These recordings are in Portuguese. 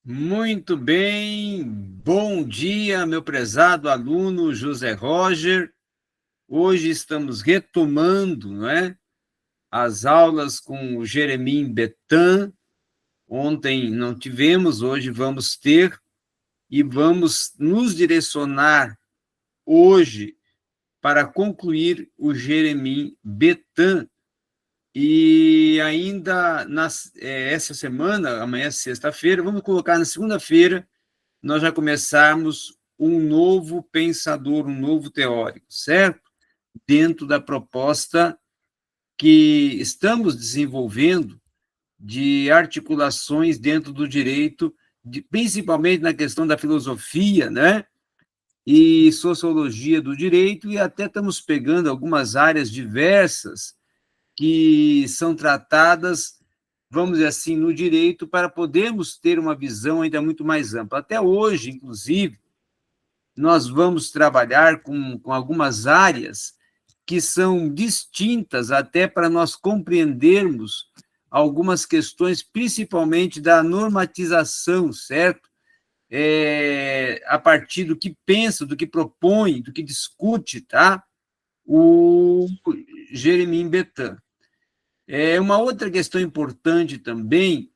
Muito bem, bom dia, meu prezado aluno José Roger. Hoje estamos retomando, não é, as aulas com o Jeremim Betan. Ontem não tivemos, hoje vamos ter, e vamos nos direcionar hoje para concluir o Jeremim Betan. E ainda essa semana, amanhã é sexta-feira, vamos colocar na segunda-feira, nós já começarmos um novo pensador, um novo teórico, certo? Dentro da proposta que estamos desenvolvendo de articulações dentro do direito, principalmente na questão da filosofia, né? E sociologia do direito, e até estamos pegando algumas áreas diversas que são tratadas, vamos dizer assim, no direito, para podermos ter uma visão ainda muito mais ampla. Até hoje, inclusive, nós vamos trabalhar com algumas áreas que são distintas, até para nós compreendermos algumas questões, principalmente da normatização, certo? A partir do que pensa, do que propõe, do que discute, tá? O Jeremim Betan. Uma outra questão importante também,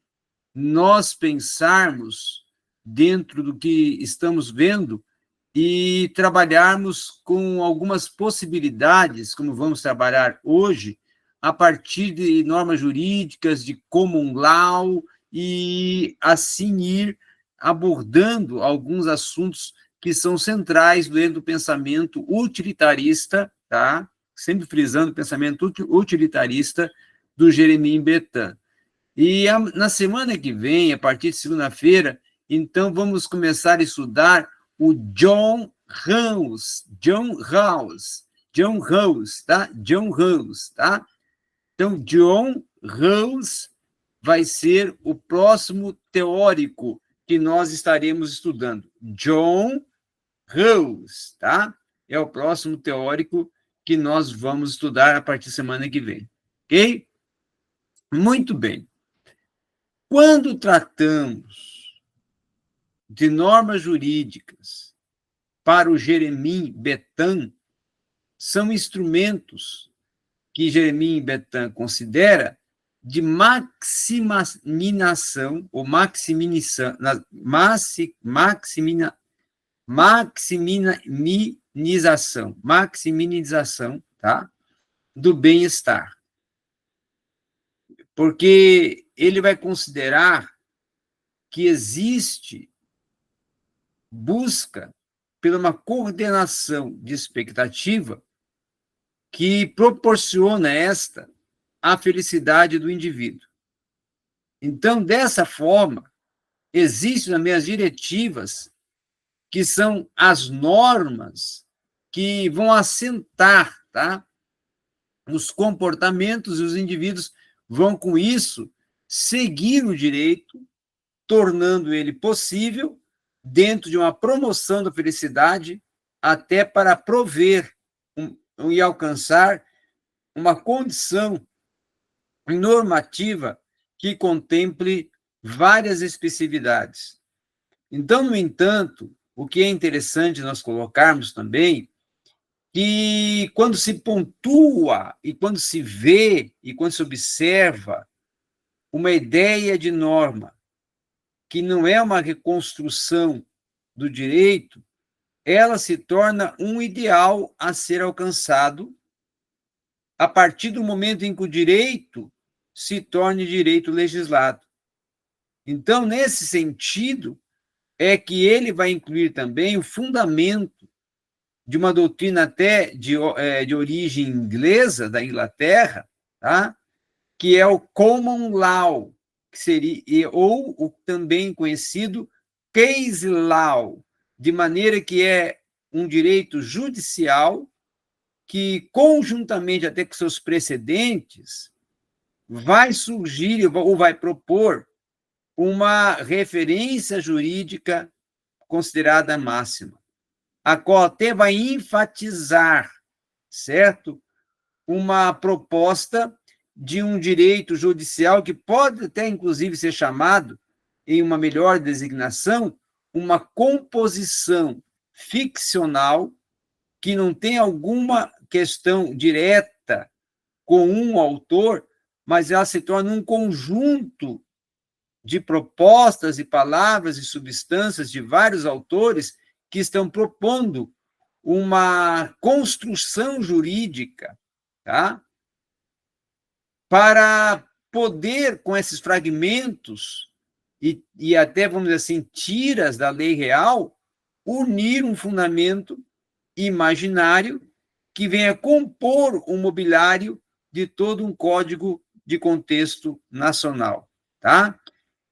nós pensarmos dentro do que estamos vendo e trabalharmos com algumas possibilidades, como vamos trabalhar hoje, a partir de normas jurídicas, de common law, e assim ir abordando alguns assuntos que são centrais dentro do pensamento utilitarista, tá? Sempre frisando o pensamento utilitarista do Jeremim Betan. E na semana que vem, a partir de segunda-feira, então vamos começar a estudar o John Rawls, tá? John Rawls, tá? Então, John Rawls vai ser o próximo teórico que nós estaremos estudando. John Rawls, tá? É o próximo teórico que nós vamos estudar a partir da semana que vem, ok? Muito bem. Quando tratamos de normas jurídicas para o Jeremim Betan, são instrumentos que Jeremim Betan considera de maximização ou maximização, tá? Do bem-estar. Porque ele vai considerar que existe busca por uma coordenação de expectativa que proporciona a felicidade do indivíduo. Então, dessa forma, existem também as diretivas, que são as normas que vão assentar, tá, os comportamentos, e os indivíduos vão, com isso, seguir o direito, tornando ele possível dentro de uma promoção da felicidade, até para prover e alcançar uma condição normativa que contemple várias especificidades. Então, no entanto, o que é interessante nós colocarmos também, que quando se pontua, e quando se vê, e quando se observa uma ideia de norma, que não é uma reconstrução do direito, ela se torna um ideal a ser alcançado a partir do momento em que o direito se torne direito legislado. Então, nesse sentido, é que ele vai incluir também o fundamento de uma doutrina até de origem inglesa, da Inglaterra, tá? Que é o common law, que seria, ou o também conhecido case law, de maneira que é um direito judicial que, conjuntamente até com seus precedentes, vai surgir ou vai propor uma referência jurídica considerada máxima, a qual até vai enfatizar, certo? Uma proposta de um direito judicial que pode até, inclusive, ser chamado em uma melhor designação, uma composição ficcional que não tem alguma questão direta com um autor, mas ela se torna um conjunto de propostas e palavras e substâncias de vários autores que estão propondo uma construção jurídica, tá? Para poder, com esses fragmentos e até, vamos dizer assim, tiras da lei real, unir um fundamento imaginário que venha compor o mobiliário de todo um código de contexto nacional, tá?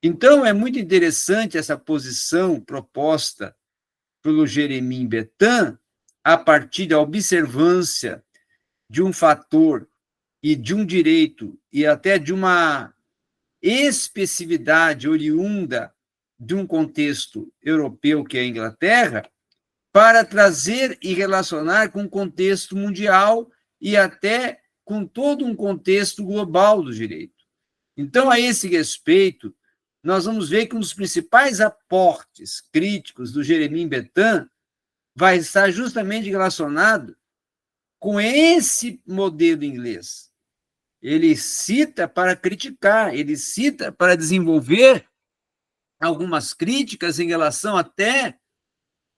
Então, é muito interessante essa posição proposta pelo Jeremim Bethan, a partir da observância de um fator e de um direito e até de uma especificidade oriunda de um contexto europeu, que é a Inglaterra, para trazer e relacionar com o contexto mundial e até com todo um contexto global do direito. Então, a esse respeito, nós vamos ver que um dos principais aportes críticos do Jeremim Bethan vai estar justamente relacionado com esse modelo inglês. Ele cita para criticar, ele cita para desenvolver algumas críticas em relação até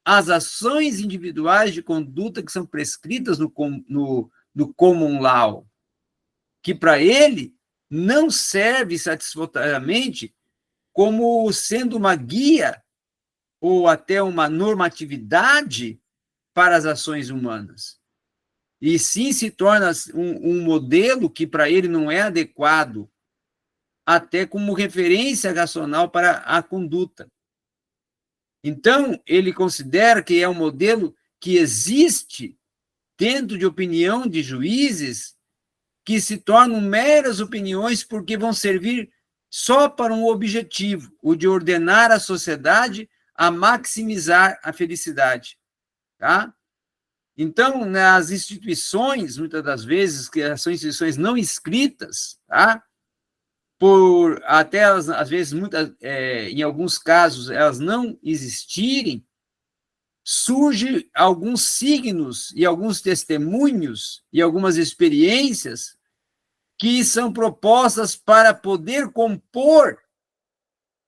às ações individuais de conduta que são prescritas no common law, que para ele não serve satisfatoriamente como sendo uma guia ou até uma normatividade para as ações humanas. E sim se torna um modelo que para ele não é adequado, até como referência racional para a conduta. Então, ele considera que é um modelo que existe dentro de opinião de juízes que se tornam meras opiniões porque vão servir só para um objetivo, o de ordenar a sociedade a maximizar a felicidade, tá? Então, nas instituições, muitas das vezes, que são instituições não escritas, tá? Por até elas, às vezes, em alguns casos, elas não existirem, surge alguns signos e alguns testemunhos e algumas experiências que são propostas para poder compor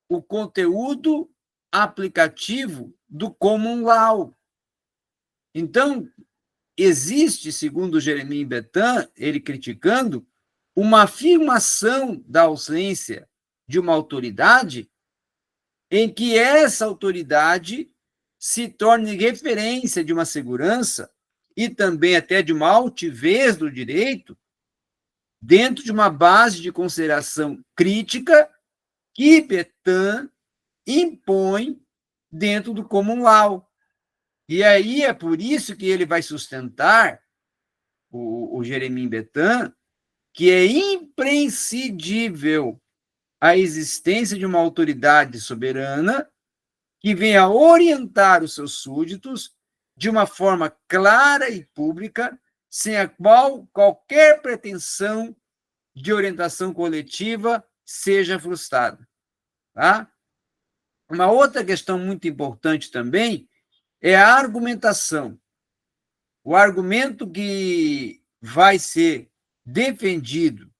o conteúdo aplicativo do common law. Então, existe, segundo Jeremim Bethan, ele criticando, uma afirmação da ausência de uma autoridade em que essa autoridade se torne referência de uma segurança e também até de uma altivez do direito dentro de uma base de consideração crítica que Bethan impõe dentro do common law. E aí é por isso que ele vai sustentar, o Jeremim Bethan, que é imprescindível a existência de uma autoridade soberana que venha orientar os seus súditos de uma forma clara e pública, sem a qual qualquer pretensão de orientação coletiva seja frustrada. Tá? Uma outra questão muito importante também é a argumentação. O argumento que vai ser defendido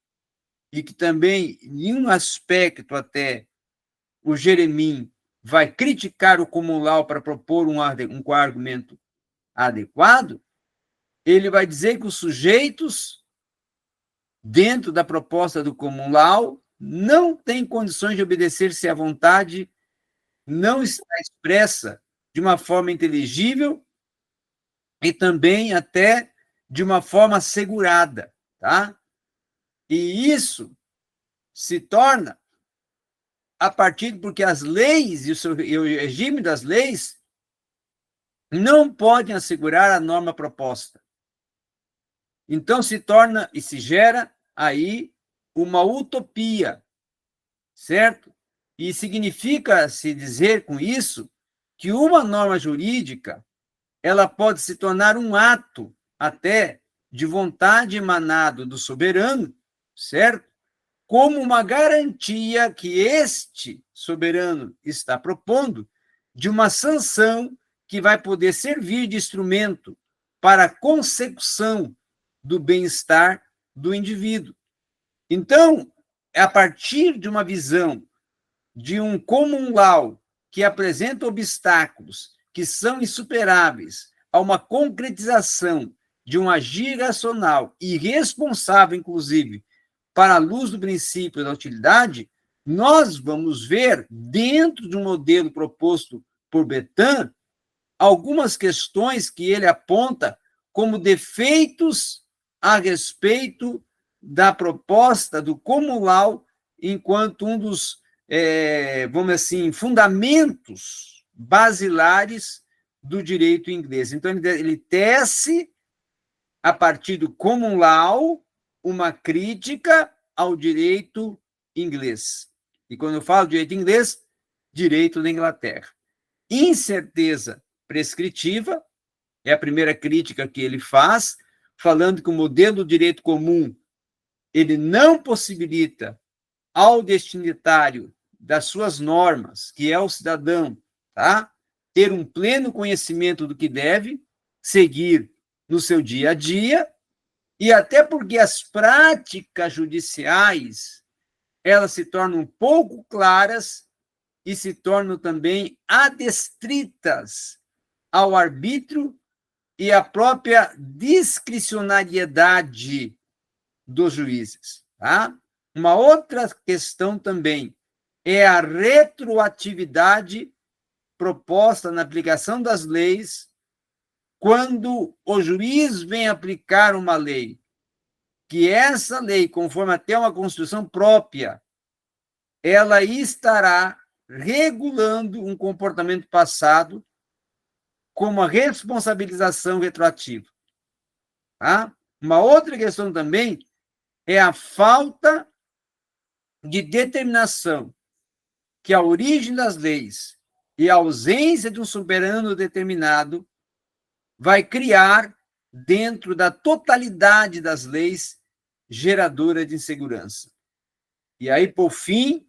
e que também, em um aspecto até, o Jeremim vai criticar o common law para propor um argumento adequado, ele vai dizer que os sujeitos, dentro da proposta do common law, não têm condições de obedecer-se à vontade, não está expressa de uma forma inteligível e também até de uma forma assegurada, tá? E isso se torna a partir porque as leis e o regime das leis não podem assegurar a norma proposta. Então se torna e se gera aí uma utopia, certo? E significa se dizer com isso que uma norma jurídica ela pode se tornar um ato até de vontade emanado do soberano, certo? como uma garantia que este soberano está propondo de uma sanção que vai poder servir de instrumento para a consecução do bem-estar do indivíduo. Então, a partir de uma visão de um common law que apresenta obstáculos que são insuperáveis a uma concretização de um agir racional e responsável, inclusive, para a luz do princípio da utilidade, nós vamos ver, dentro de um modelo proposto por Bertin, algumas questões que ele aponta como defeitos a respeito da proposta do common law enquanto um dos, vamos dizer assim, fundamentos basilares do direito inglês. Então, ele tece, a partir do common law, uma crítica ao direito inglês. E quando eu falo direito inglês, direito da Inglaterra. Incerteza prescritiva é a primeira crítica que ele faz, falando que o modelo do direito comum ele não possibilita ao destinatário das suas normas, que é o cidadão, tá, ter um pleno conhecimento do que deve seguir no seu dia a dia, e até porque as práticas judiciais elas se tornam pouco claras e se tornam também adestritas ao arbítrio e à própria discricionariedade dos juízes. Tá? Uma outra questão também é a retroatividade proposta na aplicação das leis quando o juiz vem aplicar uma lei, que essa lei, conforme até uma Constituição própria, ela estará regulando um comportamento passado como a responsabilização retroativa. Tá? Uma outra questão também é a falta de determinação que a origem das leis e a ausência de um soberano determinado vai criar dentro da totalidade das leis geradora de insegurança. E aí, por fim,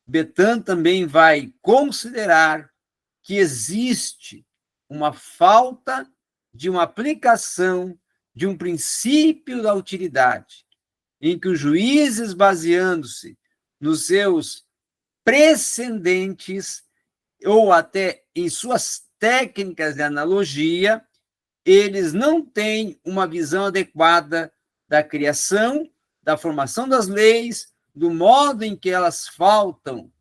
Bertin também vai considerar que existe uma falta de uma aplicação de um princípio da utilidade, em que os juízes, baseando-se nos seus precedentes ou até em suas técnicas de analogia, eles não têm uma visão adequada da criação, da formação das leis, do modo em que elas faltam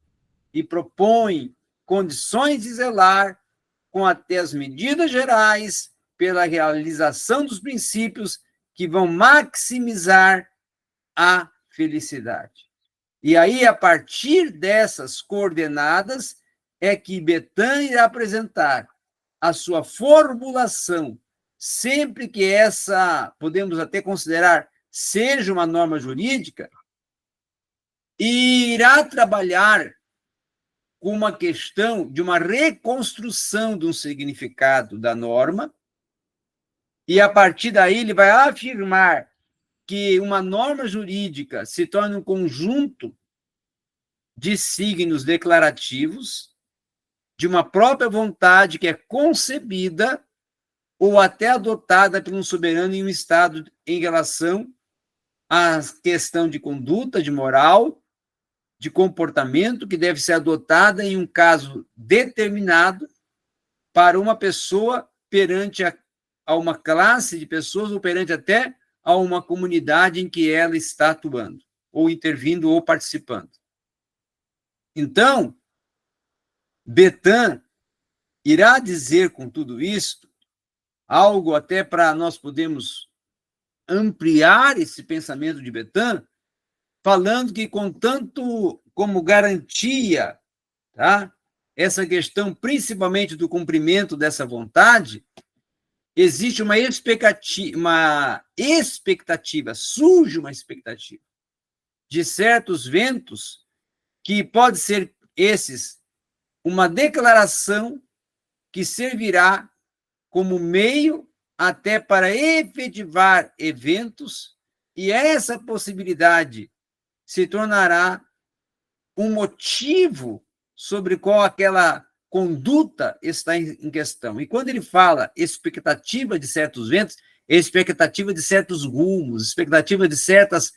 e propõem condições de zelar com até as medidas gerais pela realização dos princípios que vão maximizar a felicidade. E aí, a partir dessas coordenadas, é que Bertin irá apresentar a sua formulação, sempre que essa, podemos até considerar, seja uma norma jurídica, e irá trabalhar com uma questão de uma reconstrução de um significado da norma, e a partir daí ele vai afirmar que uma norma jurídica se torna um conjunto de signos declarativos de uma própria vontade que é concebida ou até adotada por um soberano em um Estado em relação à questão de conduta, de moral, de comportamento que deve ser adotada em um caso determinado para uma pessoa perante a uma classe de pessoas ou perante até a uma comunidade em que ela está atuando, ou intervindo ou participando. Então, Bertin irá dizer com tudo isto algo até para nós podermos ampliar esse pensamento de Bertin, falando que, contanto como garantia, tá, essa questão, principalmente do cumprimento dessa vontade, existe uma expectativa, surge uma expectativa de certos ventos que pode ser esses uma declaração que servirá como meio até para efetivar eventos, e essa possibilidade se tornará um motivo sobre qual aquela conduta está em questão. E quando ele fala expectativa de certos ventos, expectativa de certos rumos, expectativa de certas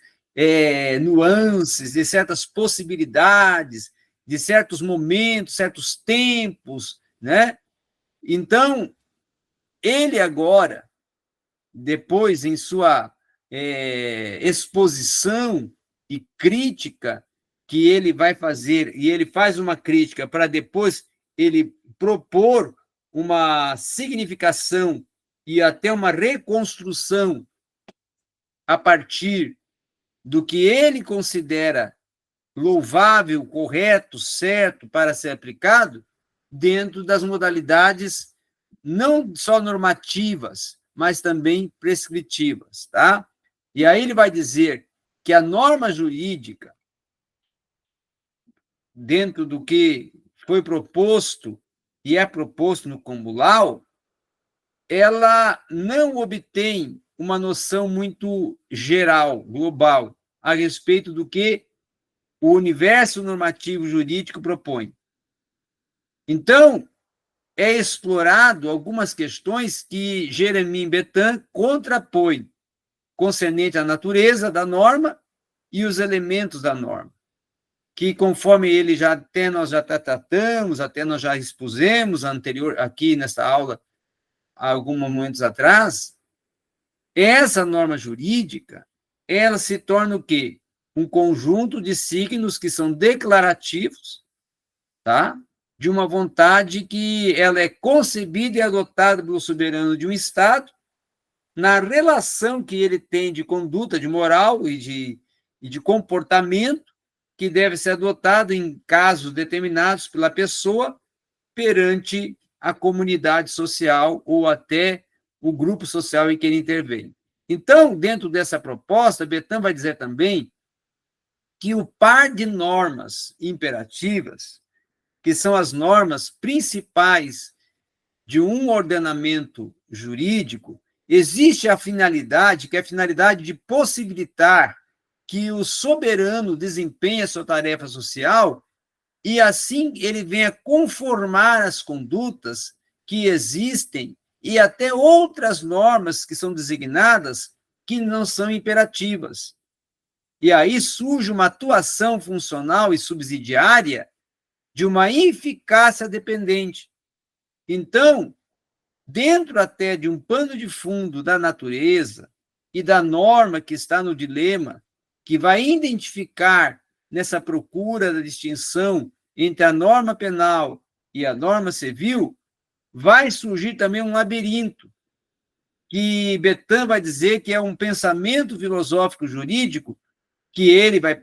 nuances, de certas possibilidades, de certos momentos, certos tempos, né? Então, ele agora, depois, em sua exposição e crítica que ele vai fazer, e ele faz uma crítica para depois ele propor uma significação e até uma reconstrução a partir do que ele considera louvável, correto, certo para ser aplicado, dentro das modalidades não só normativas, mas também prescritivas, tá? E aí ele vai dizer que a norma jurídica, dentro do que foi proposto e é proposto no Combulau, ela não obtém uma noção muito geral, global, a respeito do que o universo normativo jurídico propõe. Então, é explorado algumas questões que Jeremy Bentham contrapõe, concernente à natureza da norma e os elementos da norma, que conforme ele nós já tratamos, até nós já expusemos anterior aqui nessa aula, há alguns momentos atrás, essa norma jurídica, ela se torna o quê? Um conjunto de signos que são declarativos, tá? De uma vontade que ela é concebida e adotada pelo soberano de um Estado, na relação que ele tem de conduta, de moral e de comportamento, que deve ser adotado em casos determinados pela pessoa perante a comunidade social ou até o grupo social em que ele intervém. Então, dentro dessa proposta, Bentham vai dizer também que o par de normas imperativas, que são as normas principais de um ordenamento jurídico, existe a finalidade, que é a finalidade de possibilitar que o soberano desempenhe a sua tarefa social e assim ele venha conformar as condutas que existem e até outras normas que são designadas que não são imperativas. E aí surge uma atuação funcional e subsidiária de uma eficácia dependente. Então, dentro até de um pano de fundo da natureza e da norma que está no dilema, que vai identificar nessa procura da distinção entre a norma penal e a norma civil, vai surgir também um labirinto, que Bentham vai dizer que é um pensamento filosófico jurídico que ele vai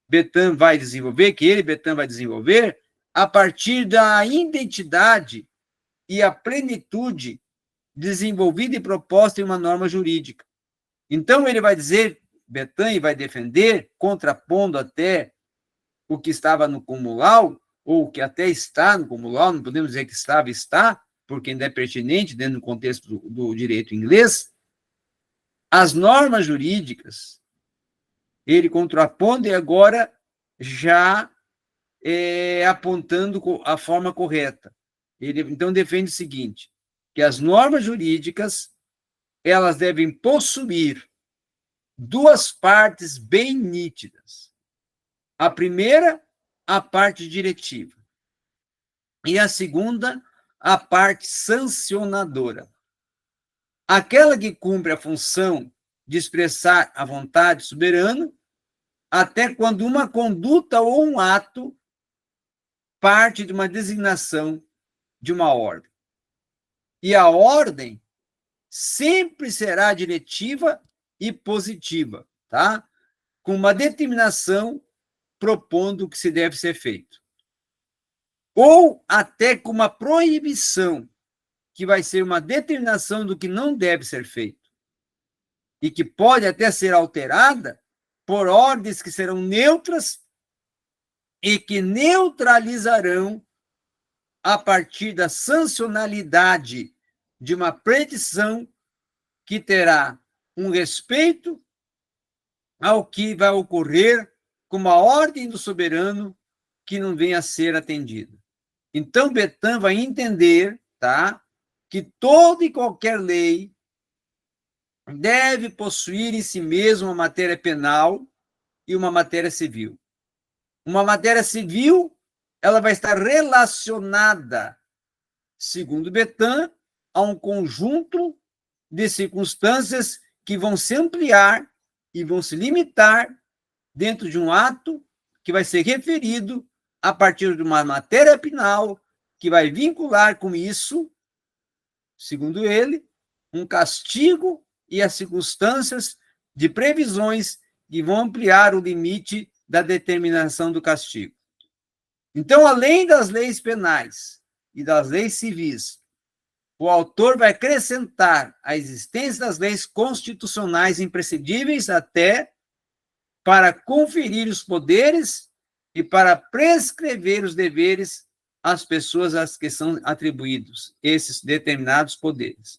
Bentham vai desenvolver a partir da identidade e a plenitude desenvolvida e proposta em uma norma jurídica. Então, ele vai dizer, Bentham, e vai defender, contrapondo até o que estava no Combulau, ou o que até está no Combulau, não podemos dizer que estava, está, porque ainda é pertinente dentro do contexto do direito inglês, as normas jurídicas, ele contrapondo e agora já apontando a forma correta. Ele, então, defende o seguinte, que as normas jurídicas elas devem possuir duas partes bem nítidas. A primeira, a parte diretiva. E a segunda, a parte sancionadora. Aquela que cumpre a função de expressar a vontade soberana, até quando uma conduta ou um ato parte de uma designação de uma ordem. E a ordem sempre será diretiva e positiva, tá? Com uma determinação propondo o que se deve ser feito. Ou até com uma proibição, que vai ser uma determinação do que não deve ser feito. E que pode até ser alterada por ordens que serão neutras e que neutralizarão a partir da sancionalidade de uma predição que terá um respeito ao que vai ocorrer com uma ordem do soberano que não venha a ser atendida. Então, Bethan vai entender, tá, que toda e qualquer lei deve possuir em si mesmo uma matéria penal e uma matéria civil. Uma matéria civil, ela vai estar relacionada, segundo Bethan, a um conjunto de circunstâncias que vão se ampliar e vão se limitar dentro de um ato que vai ser referido a partir de uma matéria penal que vai vincular com isso, segundo ele, um castigo e as circunstâncias de previsões que vão ampliar o limite da determinação do castigo. Então, além das leis penais e das leis civis, o autor vai acrescentar a existência das leis constitucionais imprescindíveis até para conferir os poderes e para prescrever os deveres às pessoas às que são atribuídos esses determinados poderes.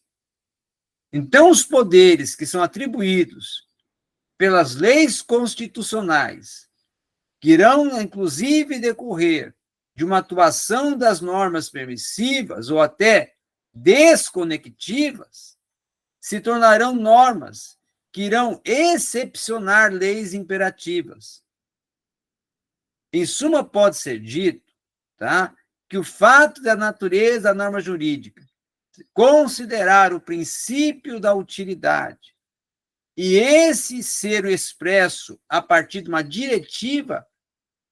Então, os poderes que são atribuídos pelas leis constitucionais, que irão, inclusive, decorrer de uma atuação das normas permissivas ou até desconectivas, se tornarão normas que irão excepcionar leis imperativas. Em suma, pode ser dito, tá, que o fato da natureza da norma jurídica considerar o princípio da utilidade e esse ser o expresso a partir de uma diretiva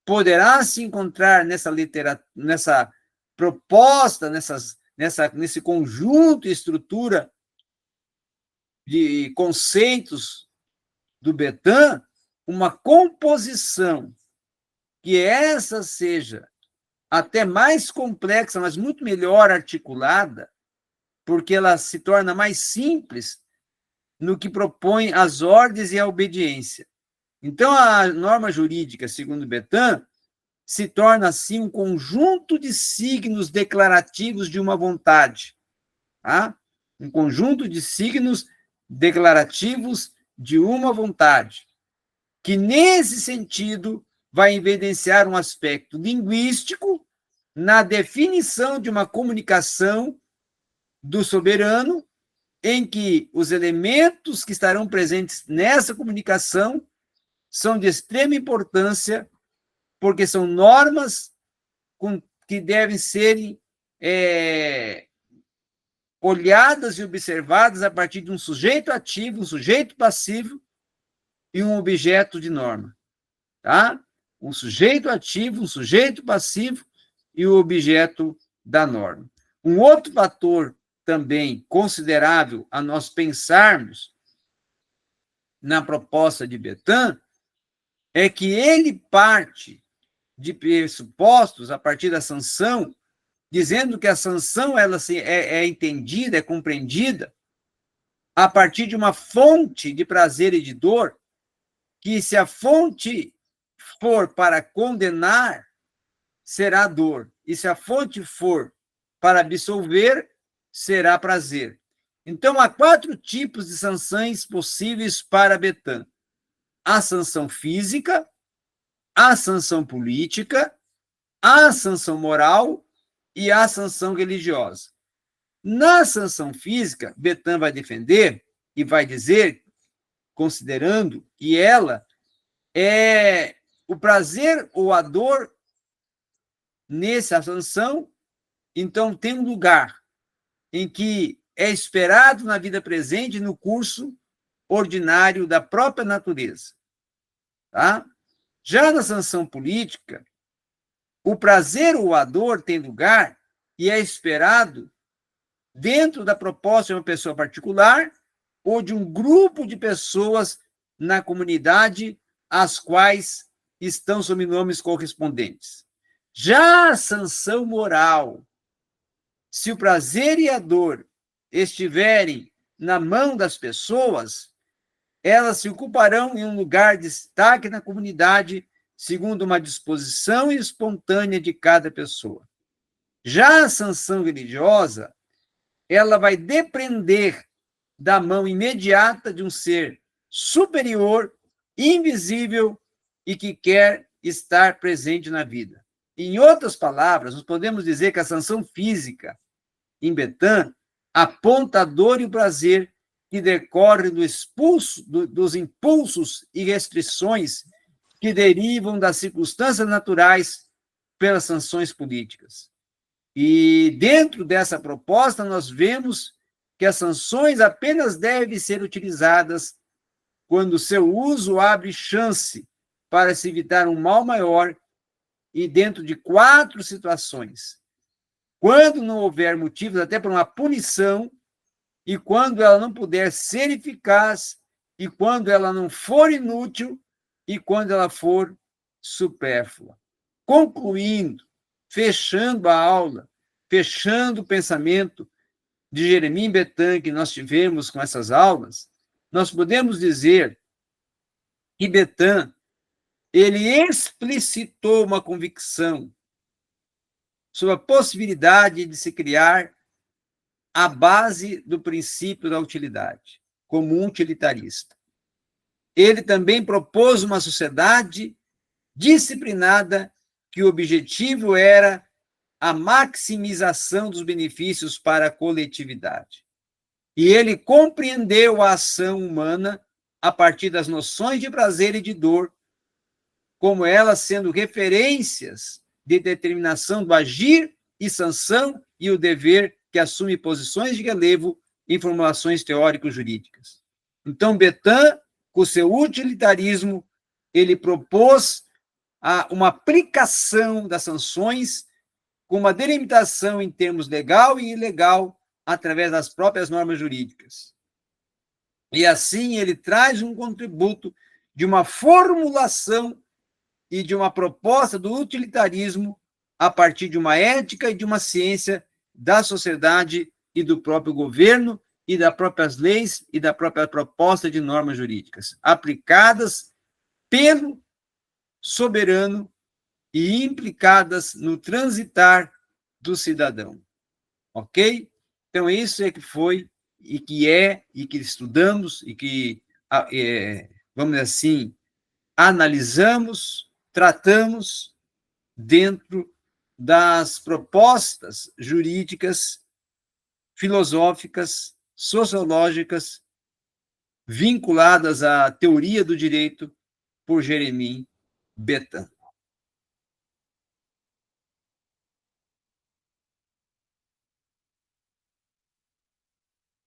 poderá se encontrar nessa proposta, nesse conjunto e estrutura de conceitos do Bethan, uma composição que essa seja até mais complexa, mas muito melhor articulada, porque ela se torna mais simples no que propõe as ordens e a obediência. Então, a norma jurídica, segundo Bethan, se torna, assim, um conjunto de signos declarativos de uma vontade. Tá? Um conjunto de signos declarativos de uma vontade, que, nesse sentido, vai evidenciar um aspecto linguístico na definição de uma comunicação do soberano, em que os elementos que estarão presentes nessa comunicação são de extrema importância, porque são normas que devem ser olhadas e observadas a partir de um sujeito ativo, um sujeito passivo e um objeto de norma. Tá? Um sujeito ativo, um sujeito passivo e o objeto da norma. Um outro fator também considerável a nós pensarmos na proposta de Bethan é que ele parte de pressupostos a partir da sanção, dizendo que a sanção ela é entendida, é compreendida a partir de uma fonte de prazer e de dor, que se a fonte for para condenar, será dor, e se a fonte for para absolver, será prazer. Então, há 4 tipos de sanções possíveis para Bethan: a sanção física, a sanção política, a sanção moral e a sanção religiosa. Na sanção física, Bethan vai defender e vai dizer, considerando que ela é o prazer ou a dor nessa sanção, então tem um lugar em que é esperado na vida presente, no curso ordinário da própria natureza. Tá? Já na sanção política, o prazer ou a dor tem lugar e é esperado dentro da proposta de uma pessoa particular ou de um grupo de pessoas na comunidade às quais estão sob nomes correspondentes. Já a sanção moral, se o prazer e a dor estiverem na mão das pessoas, elas se ocuparão em um lugar de destaque na comunidade, segundo uma disposição espontânea de cada pessoa. Já a sanção religiosa, ela vai depender da mão imediata de um ser superior invisível e que quer estar presente na vida. Em outras palavras, nós podemos dizer que a sanção física em Betã aponta a dor e o prazer que decorrem dos impulsos e restrições que derivam das circunstâncias naturais pelas sanções políticas. E dentro dessa proposta, nós vemos que as sanções apenas devem ser utilizadas quando seu uso abre chance para se evitar um mal maior e dentro de 4 situações. Quando não houver motivos até para uma punição, e quando ela não puder ser eficaz, e quando ela não for inútil, e quando ela for supérflua. Concluindo, fechando a aula, fechando o pensamento de Jeremim Betã que nós tivemos com essas aulas, nós podemos dizer que Betã, ele explicitou uma convicção sobre a possibilidade de se criar a base do princípio da utilidade, como um utilitarista. Ele também propôs uma sociedade disciplinada que o objetivo era a maximização dos benefícios para a coletividade. E ele compreendeu a ação humana a partir das noções de prazer e de dor, como elas sendo referências de determinação do agir e sanção e o dever que assume posições de relevo em formulações teórico-jurídicas. Então, Betã, com seu utilitarismo, ele propôs uma aplicação das sanções com uma delimitação em termos legal e ilegal através das próprias normas jurídicas. E assim ele traz um contributo de uma formulação e de uma proposta do utilitarismo a partir de uma ética e de uma ciência da sociedade e do próprio governo e das próprias leis e da própria proposta de normas jurídicas, aplicadas pelo soberano e implicadas no transitar do cidadão. Ok? Então, isso é que foi, e que é, e que estudamos, e que, vamos dizer assim, analisamos, tratamos dentro das propostas jurídicas, filosóficas, sociológicas, vinculadas à teoria do direito por Jeremim Betã.